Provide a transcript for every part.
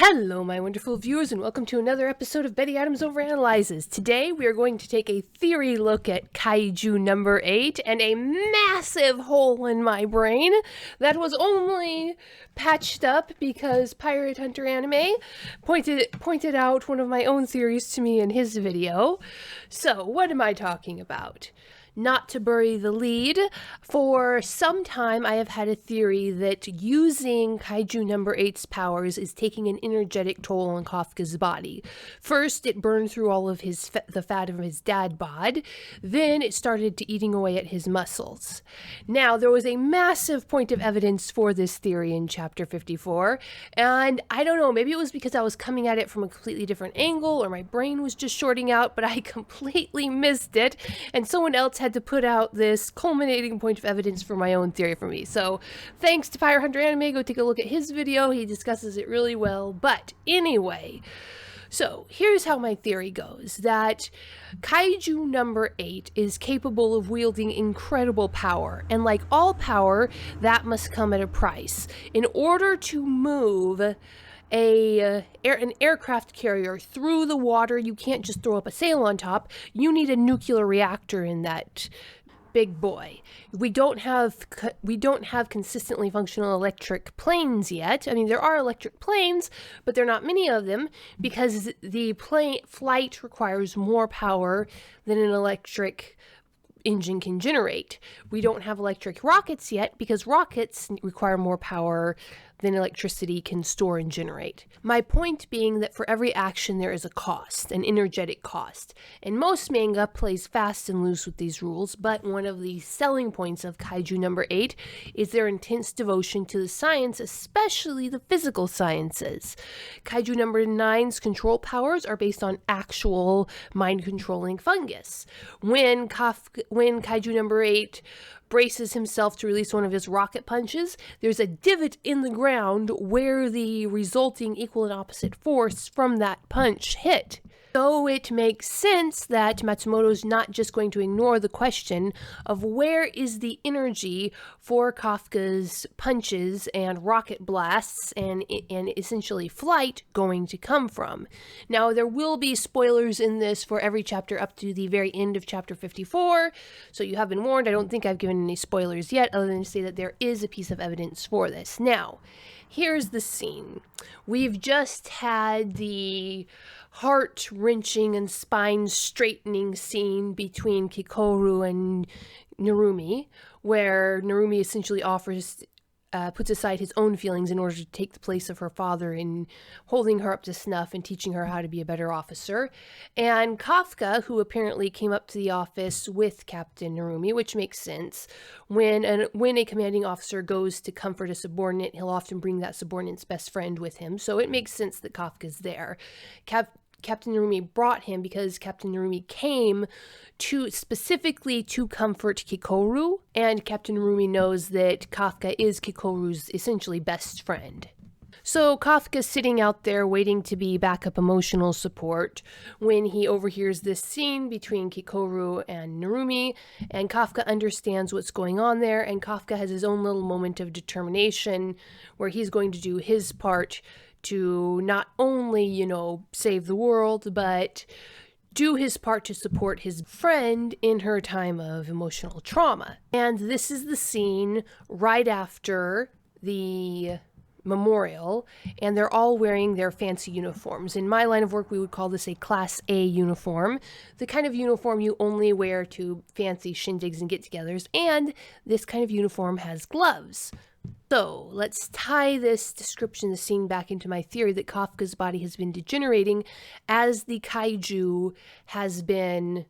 Hello, my wonderful viewers, and welcome to another episode of Betty Adams Overanalyzes. Today, we are going to take a theory look at Kaiju number 8 and a massive hole in my brain that was only patched up because Pirate Hunter Anime pointed out one of my own theories to me in his video. So, what am I talking about? Not to bury the lead, for some time I have had a theory that using Kaiju number 8's powers is taking an energetic toll on Kafka's body. First, it burned through all of the fat of his dad bod, then it started to eating away at his muscles. Now, there was a massive point of evidence for this theory in chapter 54, and I don't know, maybe it was because I was coming at it from a completely different angle, or my brain was just shorting out, but I completely missed it, and someone else had to put out this culminating point of evidence for my own theory for me. So thanks to Pirate Hunter Anime, go take a look at his video. He discusses it really well. But anyway, so here's how my theory goes, that Kaiju number 8 is capable of wielding incredible power, and like all power, that must come at a price. In order to move an aircraft carrier through the water, you can't just throw up a sail on top. You need a nuclear reactor in that big boy. We don't have consistently functional electric planes yet. I mean, there are electric planes, but there are not many of them because the flight requires more power than an electric engine can generate. We don't have electric rockets yet because rockets require more power than electricity can store and generate. My point being that for every action there is a cost, an energetic cost. And most manga plays fast and loose with these rules, but one of the selling points of Kaiju number 8 is their intense devotion to the science, especially the physical sciences. Kaiju number 9's control powers are based on actual mind-controlling fungus. When Kaiju number 8 braces himself to release one of his rocket punches, there's a divot in the ground where the resulting equal and opposite force from that punch hit. So it makes sense that Matsumoto's not just going to ignore the question of where is the energy for Kafka's punches and rocket blasts and essentially flight going to come from. Now, there will be spoilers in this for every chapter up to the very end of chapter 54, so you have been warned. I don't think I've given any spoilers yet, other than to say that there is a piece of evidence for this. Now, here's the scene. We've just had the heart-wrenching and spine-straightening scene between Kikoru and Narumi, where Narumi essentially puts aside his own feelings in order to take the place of her father in holding her up to snuff and teaching her how to be a better officer. And Kafka, who apparently came up to the office with Captain Narumi, which makes sense. When a commanding officer goes to comfort a subordinate, he'll often bring that subordinate's best friend with him. So it makes sense that Kafka's there. Captain Narumi brought him because Captain Narumi came specifically to comfort Kikoru, and Captain Narumi knows that Kafka is Kikoru's essentially best friend. So Kafka's sitting out there waiting to be backup emotional support when he overhears this scene between Kikoru and Narumi, and Kafka understands what's going on there, and Kafka has his own little moment of determination where he's going to do his part to not only, save the world, but do his part to support his friend in her time of emotional trauma. And this is the scene right after the memorial, and they're all wearing their fancy uniforms. In my line of work, we would call this a Class A uniform, the kind of uniform you only wear to fancy shindigs and get-togethers, and this kind of uniform has gloves. So, let's tie this description of the scene back into my theory that Kafka's body has been degenerating as the kaiju has been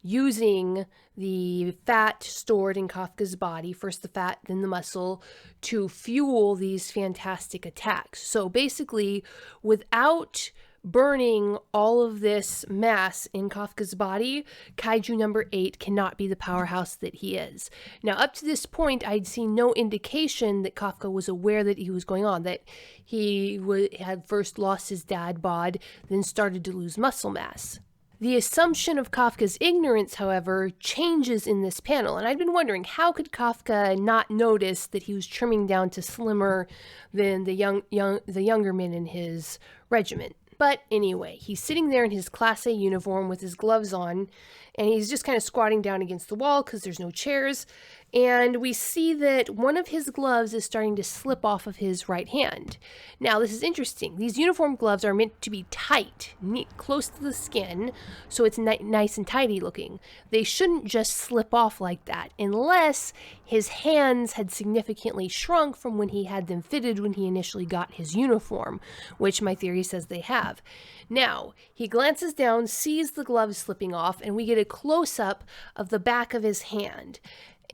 using the fat stored in Kafka's body, first the fat, then the muscle, to fuel these fantastic attacks. So basically, without burning all of this mass in Kafka's body, Kaiju number 8 cannot be the powerhouse that he is. Now, up to this point, I'd seen no indication that Kafka was aware that he was going on, that he had first lost his dad bod, then started to lose muscle mass. The assumption of Kafka's ignorance, however, changes in this panel, and I'd been wondering, how could Kafka not notice that he was trimming down to slimmer than the younger men in his regiment? But anyway, he's sitting there in his Class A uniform with his gloves on, and he's just kind of squatting down against the wall because there's no chairs. And we see that one of his gloves is starting to slip off of his right hand. Now, this is interesting. These uniform gloves are meant to be tight, neat, close to the skin, so it's nice and tidy looking. They shouldn't just slip off like that, unless his hands had significantly shrunk from when he had them fitted when he initially got his uniform, which my theory says they have. Now, he glances down, sees the gloves slipping off, and we get a close-up of the back of his hand.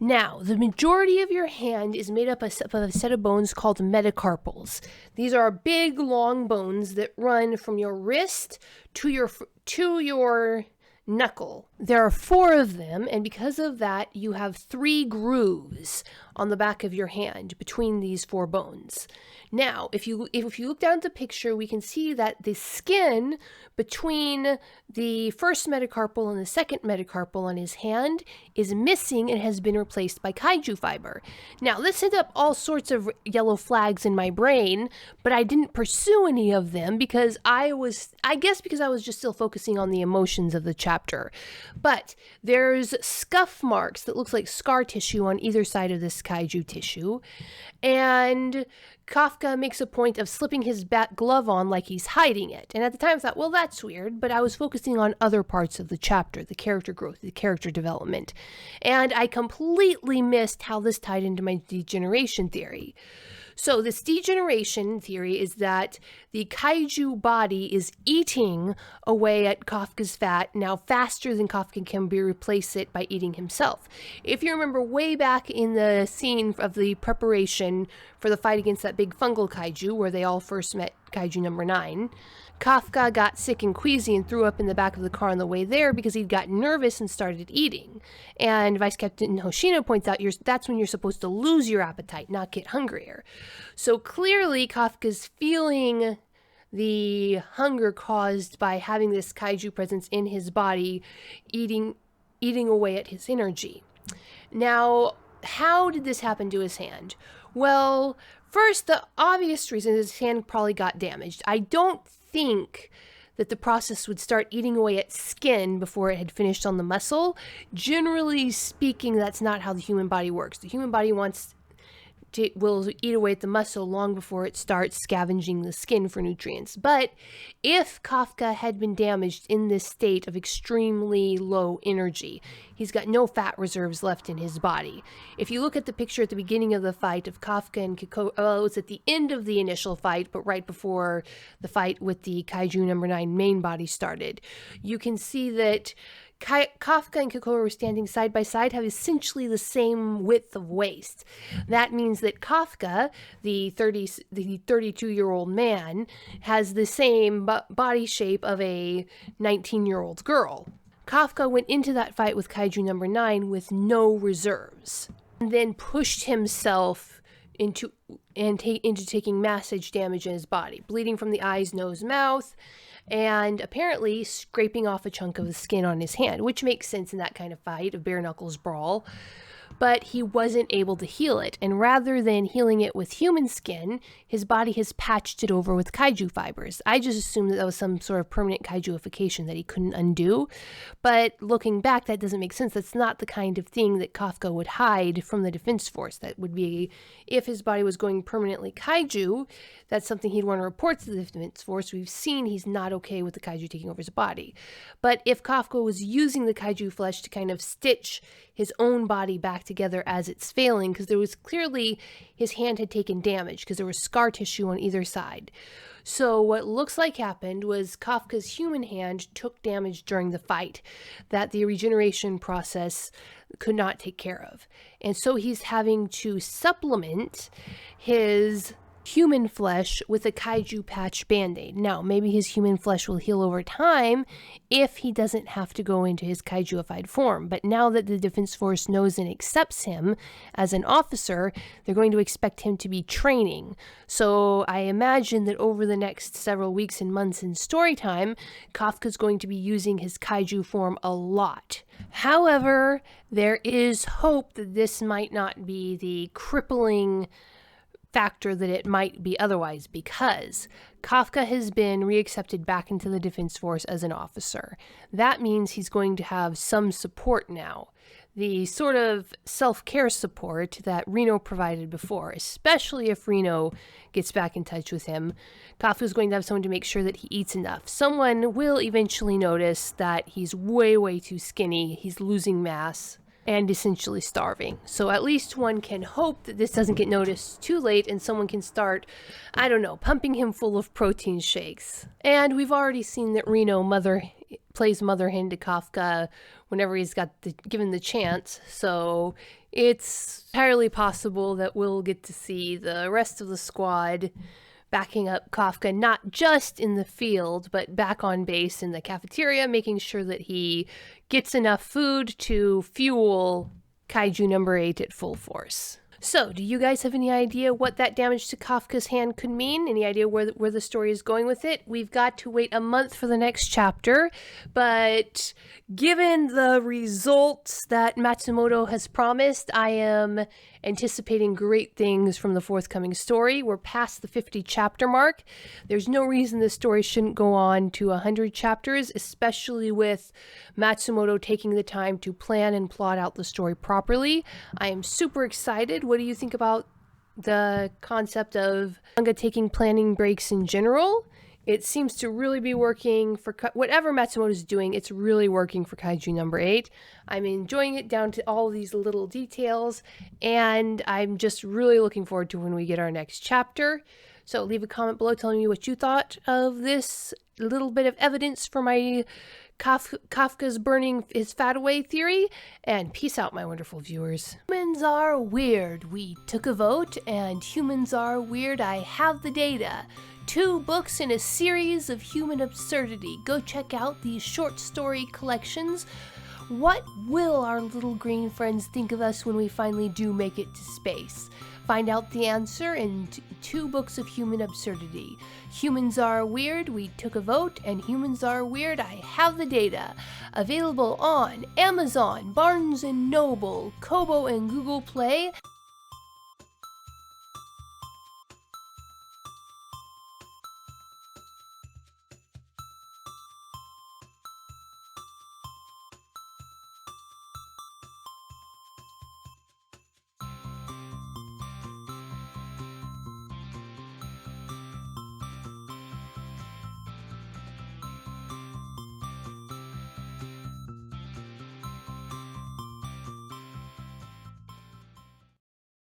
Now, the majority of your hand is made up of a set of bones called metacarpals. These are big, long bones that run from your wrist to your knuckle. There are 4 of them, and because of that, you have 3 grooves on the back of your hand between these 4 bones. Now, if you look down at the picture, we can see that the skin between the first metacarpal and the second metacarpal on his hand is missing and has been replaced by kaiju fiber. Now, this set up all sorts of yellow flags in my brain, but I didn't pursue any of them because I was just still focusing on the emotions of the chapter. But there's scuff marks that looks like scar tissue on either side of this kaiju tissue, and Kafka makes a point of slipping his back glove on like he's hiding it. And at the time I thought, well, that's weird, but I was focusing on other parts of the chapter, the character growth, the character development. And I completely missed how this tied into my degeneration theory. So this degeneration theory is that the kaiju body is eating away at Kafka's fat now faster than Kafka can replace it by eating himself. If you remember way back in the scene of the preparation for the fight against that big fungal kaiju where they all first met Kaiju number 9, Kafka got sick and queasy and threw up in the back of the car on the way there because he'd got nervous and started eating. And Vice Captain Hoshino points out that's when you're supposed to lose your appetite, not get hungrier. So clearly Kafka's feeling the hunger caused by having this kaiju presence in his body, eating away at his energy. Now, how did this happen to his hand? Well, first, the obvious reason is his hand probably got damaged. I don't think that the process would start eating away at skin before it had finished on the muscle. Generally speaking, that's not how the human body works. The human body will eat away at the muscle long before it starts scavenging the skin for nutrients. But if Kafka had been damaged in this state of extremely low energy, he's got no fat reserves left in his body. If you look at the picture at the beginning of the fight of Kafka and Kiko, well, it was at the end of the initial fight, but right before the fight with the Kaiju number 9 main body started, you can see that Kafka and Kikoa were standing side by side, have essentially the same width of waist. That means that Kafka, the 32-year-old man, has the same body shape of a 19-year-old girl. Kafka went into that fight with Kaiju number 9 with no reserves, and then pushed himself into taking massive damage in his body, bleeding from the eyes, nose, mouth, and apparently scraping off a chunk of the skin on his hand, which makes sense in that kind of fight, a bare knuckles brawl. But he wasn't able to heal it, and rather than healing it with human skin, his body has patched it over with kaiju fibers. I just assumed that was some sort of permanent kaijuification that he couldn't undo, but looking back, that doesn't make sense. That's not the kind of thing that Kafka would hide from the defense force. That would be, if his body was going permanently kaiju, that's something he'd want to report to the defense force. We've seen he's not okay with the kaiju taking over his body. But if Kafka was using the kaiju flesh to kind of stitch his own body back together as it's failing, because there was clearly his hand had taken damage because there was scar tissue on either side. So what looks like happened was Kafka's human hand took damage during the fight that the regeneration process could not take care of. And so he's having to supplement his human flesh with a kaiju patch band-aid. Now, maybe his human flesh will heal over time if he doesn't have to go into his kaijuified form. But now that the Defense Force knows and accepts him as an officer, they're going to expect him to be training. So I imagine that over the next several weeks and months in story time, Kafka's going to be using his kaiju form a lot. However, there is hope that this might not be the crippling factor that it might be otherwise, because Kafka has been reaccepted back into the Defense Force as an officer. That means he's going to have some support now. The sort of self-care support that Reno provided before, especially if Reno gets back in touch with him. Kafka's going to have someone to make sure that he eats enough. Someone will eventually notice that he's way, way too skinny, he's losing mass, and essentially starving. So at least one can hope that this doesn't get noticed too late and someone can start, I don't know, pumping him full of protein shakes. And we've already seen that Reno plays mother hen to Kafka whenever he's given the chance. So it's entirely possible that we'll get to see the rest of the squad backing up Kafka, not just in the field, but back on base in the cafeteria, making sure that he gets enough food to fuel Kaiju number 8 at full force. So, do you guys have any idea what that damage to Kafka's hand could mean? Any idea where the story is going with it? We've got to wait a month for the next chapter, but given the results that Matsumoto has promised, I am anticipating great things from the forthcoming story. We're past the 50 chapter mark. There's no reason this story shouldn't go on to 100 chapters, especially with Matsumoto taking the time to plan and plot out the story properly. I am super excited. What do you think about the concept of manga taking planning breaks in general? It seems to really be working for whatever Matsumoto is doing. It's really working for Kaiju number 8. I'm enjoying it down to all these little details, and I'm just really looking forward to when we get our next chapter. So leave a comment below telling me what you thought of this little bit of evidence for my Kafka's burning his fat away theory, and peace out, my wonderful viewers. Humans are weird. We took a vote, and humans are weird. I have the data. 2 books in a series of human absurdity. Go check out these short story collections. What will our little green friends think of us when we finally do make it to space? Find out the answer in 2 books of human absurdity. Humans are weird, we took a vote, and humans are weird, I have the data. Available on Amazon, Barnes & Noble, Kobo, and Google Play.